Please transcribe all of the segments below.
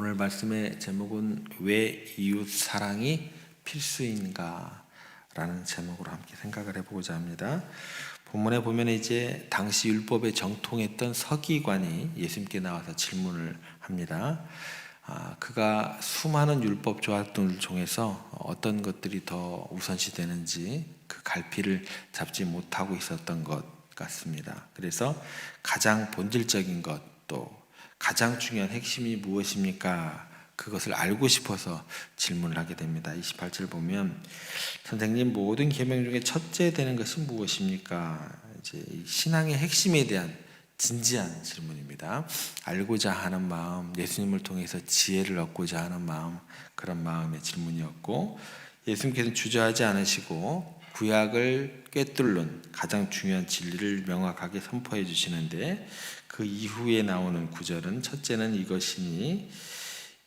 오늘 말씀의 제목은 왜 이웃 사랑이 필수인가 라는 제목으로 함께 생각을 해보고자 합니다. 본문에 보면 이제 당시 율법에 정통했던 서기관이 예수님께 나와서 질문을 합니다. 그가 수많은 율법 조항들 중에서 어떤 것들이 더 우선시 되는지 그 갈피를 잡지 못하고 있었던 것 같습니다. 그래서 가장 본질적인 것, 또 가장 중요한 핵심이 무엇입니까? 그것을 알고 싶어서 질문을 하게 됩니다. 28절 보면 선생님, 모든 계명 중에 첫째 되는 것이 무엇입니까? 이제 신앙의 핵심에 대한 진지한 질문입니다. 알고자 하는 마음, 예수님을 통해서 지혜를 얻고자 하는 마음, 그런 마음의 질문이었고, 예수님께서는 주저하지 않으시고 구약을 꿰뚫는 가장 중요한 진리를 명확하게 선포해 주시는데, 그 이후에 나오는 구절은 첫째는 이것이니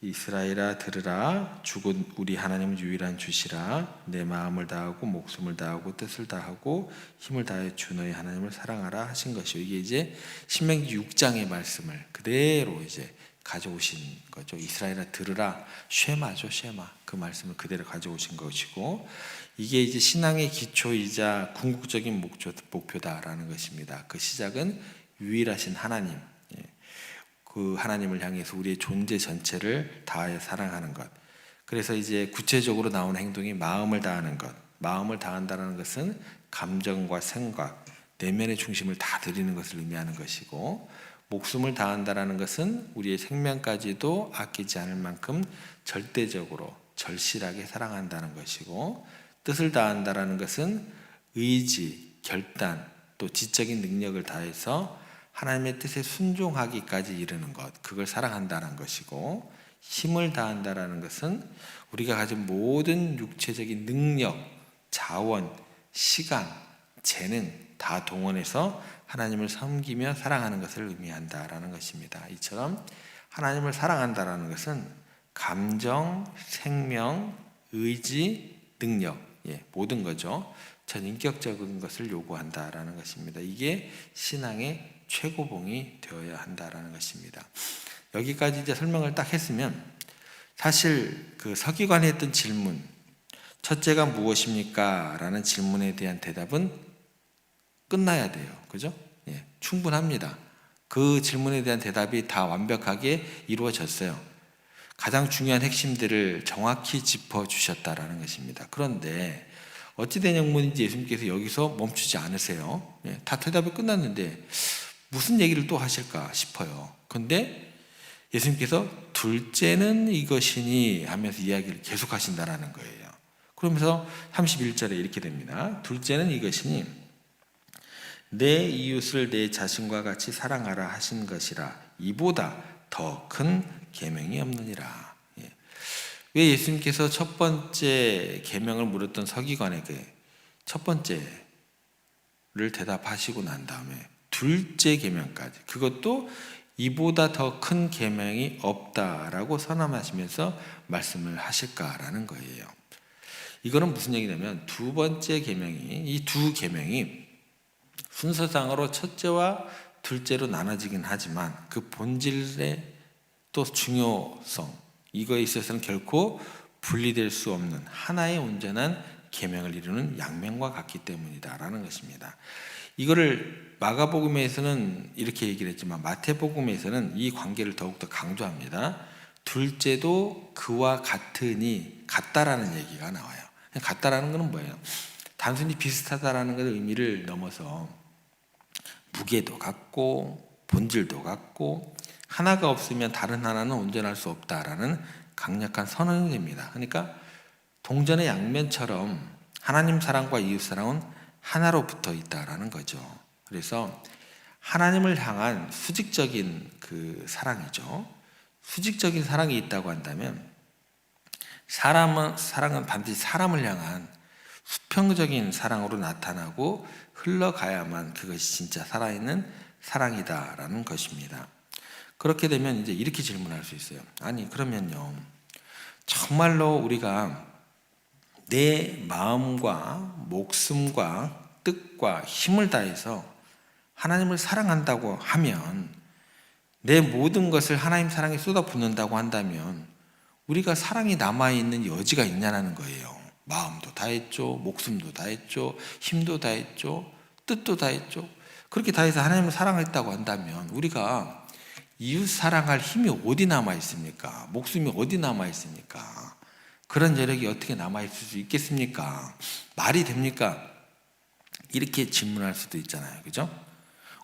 이스라엘아 들으라, 주곧 우리 하나님은 유일한 주시라, 내 마음을 다하고 목숨을 다하고 뜻을 다하고 힘을 다해 주 너희 하나님을 사랑하라 하신 것이요. 이게 이제 신명기 6장의 말씀을 그대로 이제 가져오신 거죠. 이스라엘아 들으라, 쉐마죠, 쉐마. 그 말씀을 그대로 가져오신 것이고, 이게 이제 신앙의 기초이자 궁극적인 목표다라는 것입니다. 그 시작은 유일하신 하나님, 그 하나님을 향해서 우리의 존재 전체를 다하여 사랑하는 것. 그래서 이제 구체적으로 나오는 행동이 마음을 다하는 것. 마음을 다한다는 것은 감정과 생각, 내면의 중심을 다 드리는 것을 의미하는 것이고, 목숨을 다한다는 것은 우리의 생명까지도 아끼지 않을 만큼 절대적으로 절실하게 사랑한다는 것이고, 뜻을 다한다는 것은 의지, 결단, 또 지적인 능력을 다해서 하나님의 뜻에 순종하기까지 이르는 것, 그걸 사랑한다는 것이고, 힘을 다한다는 것은 우리가 가진 모든 육체적인 능력, 자원, 시간, 재능 다 동원해서 하나님을 섬기며 사랑하는 것을 의미한다라는 것입니다. 이처럼 하나님을 사랑한다라는 것은 감정, 생명, 의지, 능력, 모든 거죠. 전인격적인 것을 요구한다라는 것입니다. 이게 신앙의 최고봉이 되어야 한다라는 것입니다. 여기까지 이제 설명을 딱 했으면, 사실 그 서기관이 했던 질문, 첫째가 무엇입니까? 라는 질문에 대한 대답은 끝나야 돼요. 그죠? 충분합니다. 그 질문에 대한 대답이 다 완벽하게 이루어졌어요. 가장 중요한 핵심들을 정확히 짚어주셨다라는 것입니다. 그런데 어찌된 영문인지 예수님께서 여기서 멈추지 않으세요. 다 대답이 끝났는데 무슨 얘기를 또 하실까 싶어요. 그런데 예수님께서 둘째는 이것이니 하면서 이야기를 계속 하신다라는 거예요. 그러면서 31절에 이렇게 됩니다. 둘째는 이것이니 내 이웃을 내 자신과 같이 사랑하라 하신 것이라, 이보다 더 큰 계명이 없느니라. 왜 예수님께서 첫 번째 계명을 물었던 서기관에게 첫 번째를 대답하시고 난 다음에 둘째 계명까지, 그것도 이보다 더 큰 계명이 없다라고 선언하시면서 말씀을 하실까라는 거예요. 이거는 무슨 얘기냐면, 두 번째 계명이, 이 두 계명이 순서상으로 첫째와 둘째로 나눠지긴 하지만 그 본질의 또 중요성, 이거에 있어서는 결코 분리될 수 없는 하나의 온전한 계명을 이루는 양면과 같기 때문이다라는 것입니다. 이거를 마가복음에서는 이렇게 얘기를 했지만 마태복음에서는 이 관계를 더욱더 강조합니다. 둘째도 그와 같으니, 같다라는 얘기가 나와요. 같다라는 것은 뭐예요? 단순히 비슷하다라는 것의 의미를 넘어서 무게도 같고 본질도 같고, 하나가 없으면 다른 하나는 온전할 수 없다라는 강력한 선언이 됩니다. 그러니까 동전의 양면처럼 하나님 사랑과 이웃 사랑은 하나로 붙어 있다라는 거죠. 그래서 하나님을 향한 수직적인 그 사랑이죠. 수직적인 사랑이 있다고 한다면, 사랑은 반드시 사람을 향한 수평적인 사랑으로 나타나고 흘러가야만 그것이 진짜 살아있는 사랑이다라는 것입니다. 그렇게 되면 이제 이렇게 질문할 수 있어요. 아니, 그러면요, 정말로 우리가 내 마음과 목숨과 뜻과 힘을 다해서 하나님을 사랑한다고 하면 내 모든 것을 하나님 사랑에 쏟아붓는다고 한다면 우리가 사랑이 남아있는 여지가 있냐는 거예요. 마음도 다했죠, 목숨도 다했죠, 힘도 다했죠, 뜻도 다했죠. 그렇게 다해서 하나님을 사랑했다고 한다면 우리가 이웃 사랑할 힘이 어디 남아있습니까? 목숨이 어디 남아있습니까? 그런 여력이 어떻게 남아있을 수 있겠습니까? 말이 됩니까? 이렇게 질문할 수도 있잖아요. 그죠?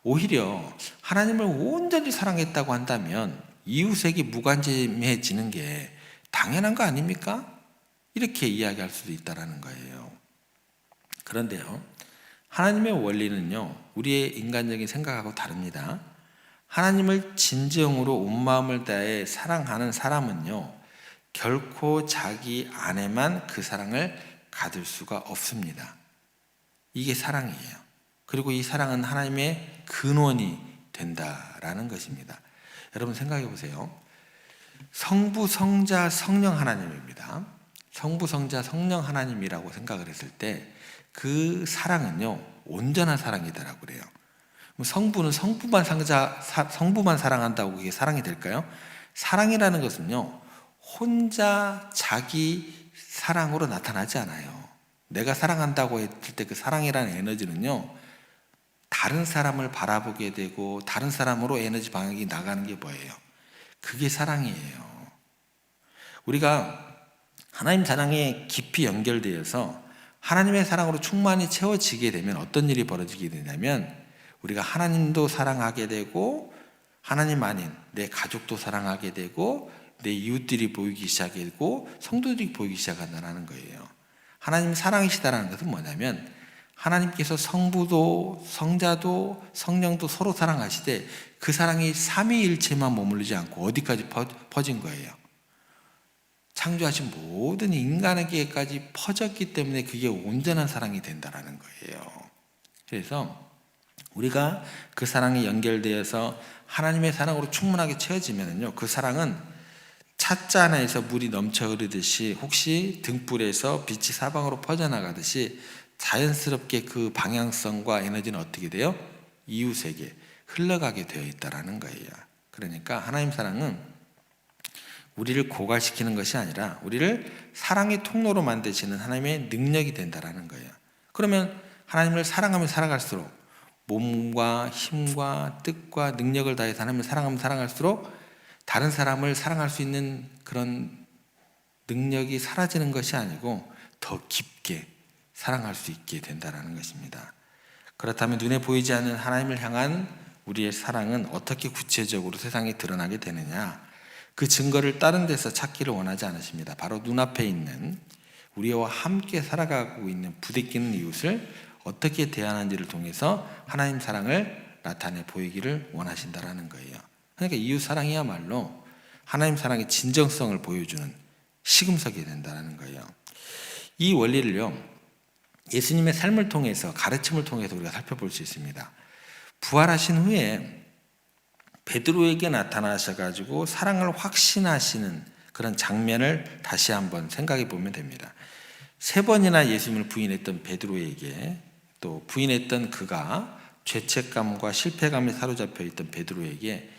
오히려 하나님을 온전히 사랑했다고 한다면 이웃에게 무관심해지는 게 당연한 거 아닙니까? 이렇게 이야기할 수도 있다는 거예요. 그런데요, 하나님의 원리는요, 우리의 인간적인 생각하고 다릅니다. 하나님을 진정으로 온 마음을 다해 사랑하는 사람은요, 결코 자기 안에만 그 사랑을 가질 수가 없습니다. 이게 사랑이에요. 그리고 이 사랑은 하나님의 근원이 된다라는 것입니다. 여러분 생각해 보세요. 성부, 성자, 성령 하나님입니다. 성부, 성자, 성령 하나님이라고 생각을 했을 때 그 사랑은요, 온전한 사랑이다라고 그래요. 성부는 성부만 사랑한다고 그게 사랑이 될까요? 사랑이라는 것은요, 혼자 자기 사랑으로 나타나지 않아요. 내가 사랑한다고 했을 때 그 사랑이라는 에너지는요, 다른 사람을 바라보게 되고 다른 사람으로 에너지 방향이 나가는 게 뭐예요? 그게 사랑이에요. 우리가 하나님 사랑에 깊이 연결되어서 하나님의 사랑으로 충만히 채워지게 되면 어떤 일이 벌어지게 되냐면 우리가 하나님도 사랑하게 되고 하나님 아닌 내 가족도 사랑하게 되고 내 이웃들이 보이기 시작하게 되고 성도들이 보이기 시작한다는 거예요. 하나님 사랑이시다라는 것은 뭐냐면 하나님께서 성부도 성자도 성령도 서로 사랑하시되 그 사랑이 삼위일체만 머무르지 않고 어디까지 퍼진 거예요. 창조하신 모든 인간에게까지 퍼졌기 때문에 그게 온전한 사랑이 된다는 거예요. 그래서 우리가 그 사랑에 연결되어서 하나님의 사랑으로 충분하게 채워지면요, 그 사랑은 찻잔에서 물이 넘쳐 흐르듯이 혹시 등불에서 빛이 사방으로 퍼져나가듯이 자연스럽게 그 방향성과 에너지는 어떻게 돼요? 이웃에게 흘러가게 되어 있다는 거예요. 그러니까 하나님 사랑은 우리를 고갈시키는 것이 아니라 우리를 사랑의 통로로 만드시는 하나님의 능력이 된다는 거예요. 그러면 하나님을 사랑하면 살아갈수록 몸과 힘과 뜻과 능력을 다해서 하나님을 사랑하면 살아갈수록 다른 사람을 사랑할 수 있는 그런 능력이 사라지는 것이 아니고 더 깊게 사랑할 수 있게 된다는 것입니다. 그렇다면 눈에 보이지 않는 하나님을 향한 우리의 사랑은 어떻게 구체적으로 세상에 드러나게 되느냐? 그 증거를 다른 데서 찾기를 원하지 않으십니다. 바로 눈앞에 있는 우리와 함께 살아가고 있는 부대끼는 이웃을 어떻게 대하는지를 통해서 하나님 사랑을 나타내 보이기를 원하신다라는 거예요. 그러니까 이웃 사랑이야말로 하나님 사랑의 진정성을 보여주는 시금석이 된다는 거예요. 이 원리를요, 예수님의 삶을 통해서 가르침을 통해서 우리가 살펴볼 수 있습니다. 부활하신 후에 베드로에게 나타나셔가지고 사랑을 확신하시는 그런 장면을 다시 한번 생각해 보면 됩니다. 3번이나 예수님을 부인했던 베드로에게 또 부인했던 그가 죄책감과 실패감에 사로잡혀 있던 베드로에게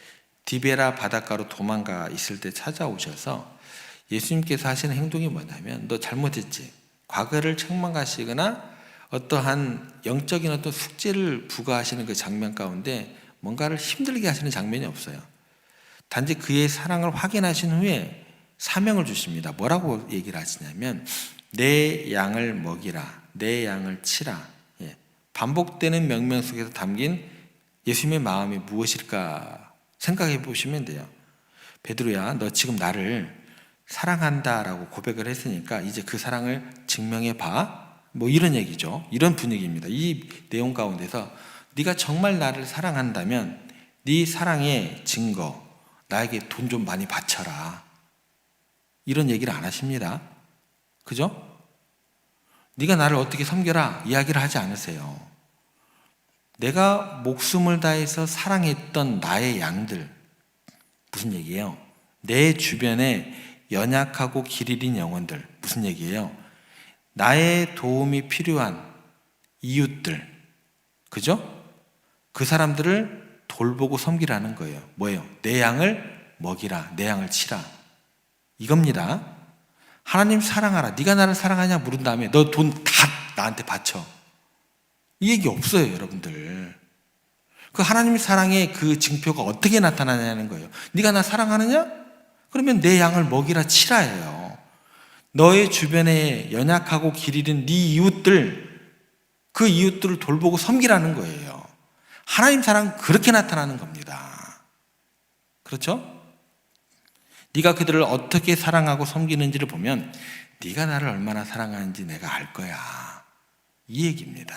디베라 바닷가로 도망가 있을 때 찾아오셔서 예수님께서 하시는 행동이 뭐냐면 너 잘못했지. 과거를 책망하시거나 어떠한 영적인 어떤 숙제를 부과하시는 그 장면 가운데 뭔가를 힘들게 하시는 장면이 없어요. 단지 그의 사랑을 확인하신 후에 사명을 주십니다. 뭐라고 얘기를 하시냐면 내 양을 먹이라, 내 양을 치라. 반복되는 명령 속에서 담긴 예수님의 마음이 무엇일까 생각해 보시면 돼요. 베드로야, 너 지금 나를 사랑한다라고 고백을 했으니까 이제 그 사랑을 증명해 봐. 뭐 이런 얘기죠. 이런 분위기입니다. 이 내용 가운데서 네가 정말 나를 사랑한다면 네 사랑의 증거, 나에게 돈 좀 많이 바쳐라. 이런 얘기를 안 하십니다. 그죠? 네가 나를 어떻게 섬겨라 이야기를 하지 않으세요. 내가 목숨을 다해서 사랑했던 나의 양들, 무슨 얘기예요? 내 주변에 연약하고 길 잃은 영혼들, 무슨 얘기예요? 나의 도움이 필요한 이웃들, 그죠? 그 사람들을 돌보고 섬기라는 거예요. 뭐예요? 내 양을 먹이라, 내 양을 치라, 이겁니다. 하나님 사랑하라. 네가 나를 사랑하냐 물은 다음에 너 돈 다 나한테 바쳐, 이 얘기 없어요, 여러분들. 그 하나님의 사랑의 그 증표가 어떻게 나타나냐는 거예요. 네가 나 사랑하느냐? 그러면 내 양을 먹이라, 치라예요. 너의 주변에 연약하고 길 잃은 네 이웃들, 그 이웃들을 돌보고 섬기라는 거예요. 하나님 사랑은 그렇게 나타나는 겁니다. 그렇죠? 네가 그들을 어떻게 사랑하고 섬기는지를 보면 네가 나를 얼마나 사랑하는지 내가 알 거야, 이 얘기입니다.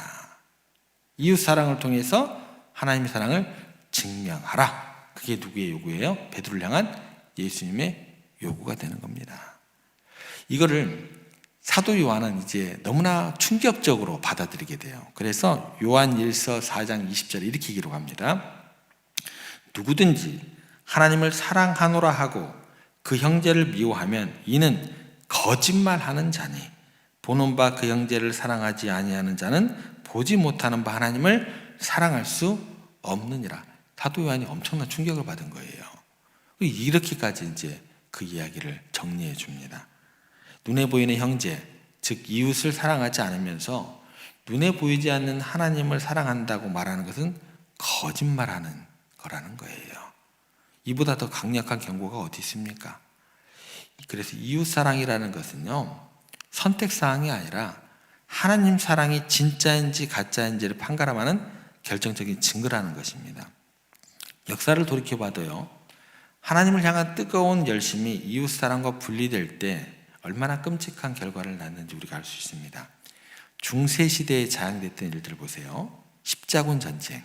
이웃 사랑을 통해서 하나님의 사랑을 증명하라. 그게 누구의 요구예요? 베드로를 향한 예수님의 요구가 되는 겁니다. 이거를 사도 요한은 이제 너무나 충격적으로 받아들이게 돼요. 그래서 요한일서 4장 20절에 이렇게 기록합니다. 누구든지 하나님을 사랑하노라 하고 그 형제를 미워하면 이는 거짓말하는 자니 보는 바 그 형제를 사랑하지 아니하는 자는 보지 못하는 바 하나님을 사랑할 수 없느니라. 사도 요한이 엄청난 충격을 받은 거예요. 이렇게까지 이제 그 이야기를 정리해 줍니다. 눈에 보이는 형제, 즉 이웃을 사랑하지 않으면서 눈에 보이지 않는 하나님을 사랑한다고 말하는 것은 거짓말하는 거라는 거예요. 이보다 더 강력한 경고가 어디 있습니까? 그래서 이웃 사랑이라는 것은요, 선택사항이 아니라 하나님 사랑이 진짜인지 가짜인지를 판가름하는 결정적인 증거라는 것입니다. 역사를 돌이켜봐도요, 하나님을 향한 뜨거운 열심이 이웃 사랑과 분리될 때 얼마나 끔찍한 결과를 낳는지 우리가 알 수 있습니다. 중세시대에 자행됐던 일들을 보세요. 십자군 전쟁,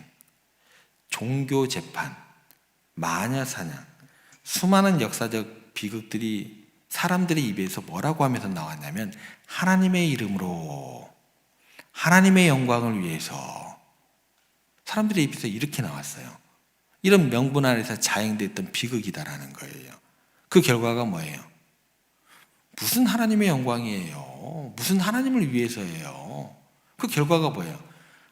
종교 재판, 마녀 사냥, 수많은 역사적 비극들이 사람들의 입에서 뭐라고 하면서 나왔냐면 하나님의 이름으로, 하나님의 영광을 위해서, 사람들의 입에서 이렇게 나왔어요. 이런 명분 아래서 자행됐던 비극이다라는 거예요. 그 결과가 뭐예요? 무슨 하나님의 영광이에요? 무슨 하나님을 위해서예요? 그 결과가 뭐예요?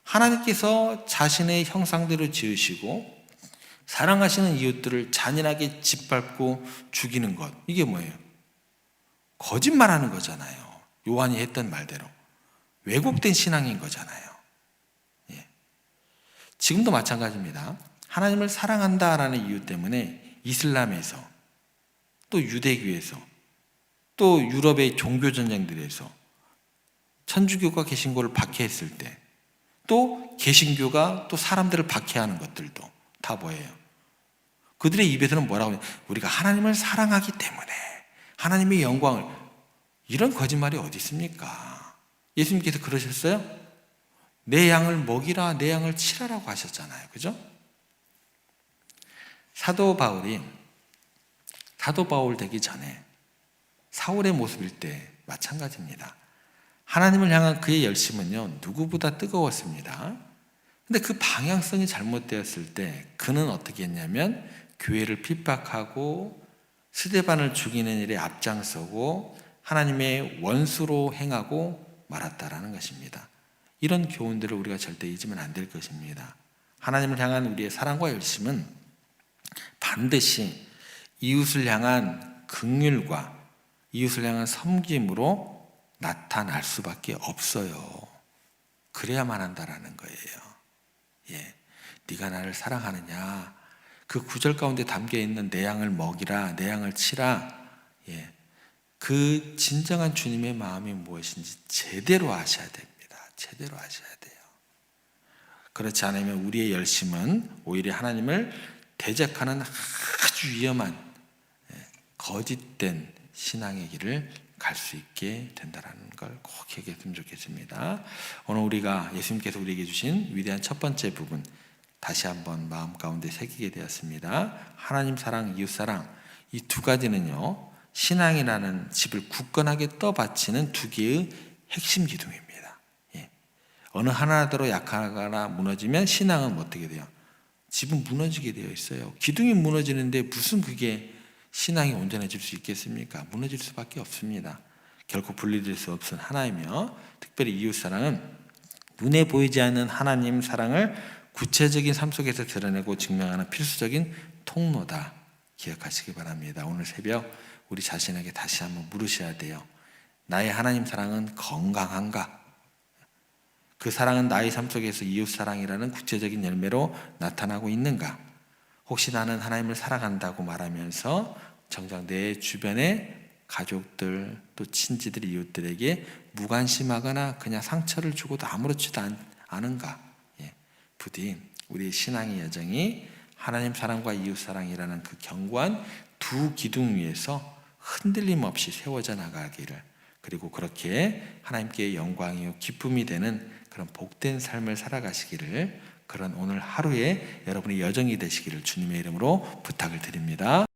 하나님께서 자신의 형상대로 지으시고 사랑하시는 이웃들을 잔인하게 짓밟고 죽이는 것, 이게 뭐예요? 거짓말하는 거잖아요. 요한이 했던 말대로 왜곡된 신앙인 거잖아요. 예. 지금도 마찬가지입니다. 하나님을 사랑한다라는 이유 때문에 이슬람에서, 또 유대교에서, 또 유럽의 종교전쟁들에서 천주교가 개신교를 박해했을 때, 또 개신교가 또 사람들을 박해하는 것들도 다 뭐예요? 그들의 입에서는 뭐라고 해요? 우리가 하나님을 사랑하기 때문에 하나님의 영광을, 이런 거짓말이 어디 있습니까? 예수님께서 그러셨어요? 내 양을 먹이라, 내 양을 치라라고 하셨잖아요. 그죠? 사도 바울 되기 전에 사울의 모습일 때 마찬가지입니다. 하나님을 향한 그의 열심은요, 누구보다 뜨거웠습니다. 근데 그 방향성이 잘못되었을 때 그는 어떻게 했냐면 교회를 핍박하고 스데반을 죽이는 일에 앞장서고 하나님의 원수로 행하고 말았다라는 것입니다. 이런 교훈들을 우리가 절대 잊으면 안 될 것입니다. 하나님을 향한 우리의 사랑과 열심은 반드시 이웃을 향한 긍휼과 이웃을 향한 섬김으로 나타날 수밖에 없어요. 그래야만 한다라는 거예요. 예, 네가 나를 사랑하느냐, 그 구절 가운데 담겨있는 내 양을 먹이라, 내 양을 치라, 예, 그 진정한 주님의 마음이 무엇인지 제대로 아셔야 됩니다. 제대로 아셔야 돼요. 그렇지 않으면 우리의 열심은 오히려 하나님을 대적하는 아주 위험한 거짓된 신앙의 길을 갈 수 있게 된다는 걸 꼭 기억했으면 좋겠습니다. 오늘 우리가 예수님께서 우리에게 주신 위대한 첫 번째 부분 다시 한번 마음 가운데 새기게 되었습니다. 하나님 사랑, 이웃 사랑, 이 두 가지는요, 신앙이라는 집을 굳건하게 떠받치는 두 개의 핵심 기둥입니다. 예. 어느 하나더러 약하거나 무너지면 신앙은 어떻게 돼요? 집은 무너지게 되어 있어요. 기둥이 무너지는데 무슨 그게 신앙이 온전해질 수 있겠습니까? 무너질 수밖에 없습니다. 결코 분리될 수 없은 하나이며, 특별히 이웃사랑은 눈에 보이지 않는 하나님 사랑을 구체적인 삶 속에서 드러내고 증명하는 필수적인 통로다. 기억하시기 바랍니다. 오늘 새벽 우리 자신에게 다시 한번 물으셔야 돼요. 나의 하나님 사랑은 건강한가? 그 사랑은 나의 삶 속에서 이웃사랑이라는 구체적인 열매로 나타나고 있는가? 혹시 나는 하나님을 사랑한다고 말하면서 정작 내 주변의 가족들 또 친지들 이웃들에게 무관심하거나 그냥 상처를 주고도 아무렇지도 않은가? 부디 우리의 신앙의 여정이 하나님 사랑과 이웃 사랑이라는 그 견고한 두 기둥 위에서 흔들림 없이 세워져 나가기를, 그리고 그렇게 하나님께 영광이요 기쁨이 되는 그런 복된 삶을 살아가시기를, 그런 오늘 하루에 여러분의 여정이 되시기를 주님의 이름으로 부탁을 드립니다.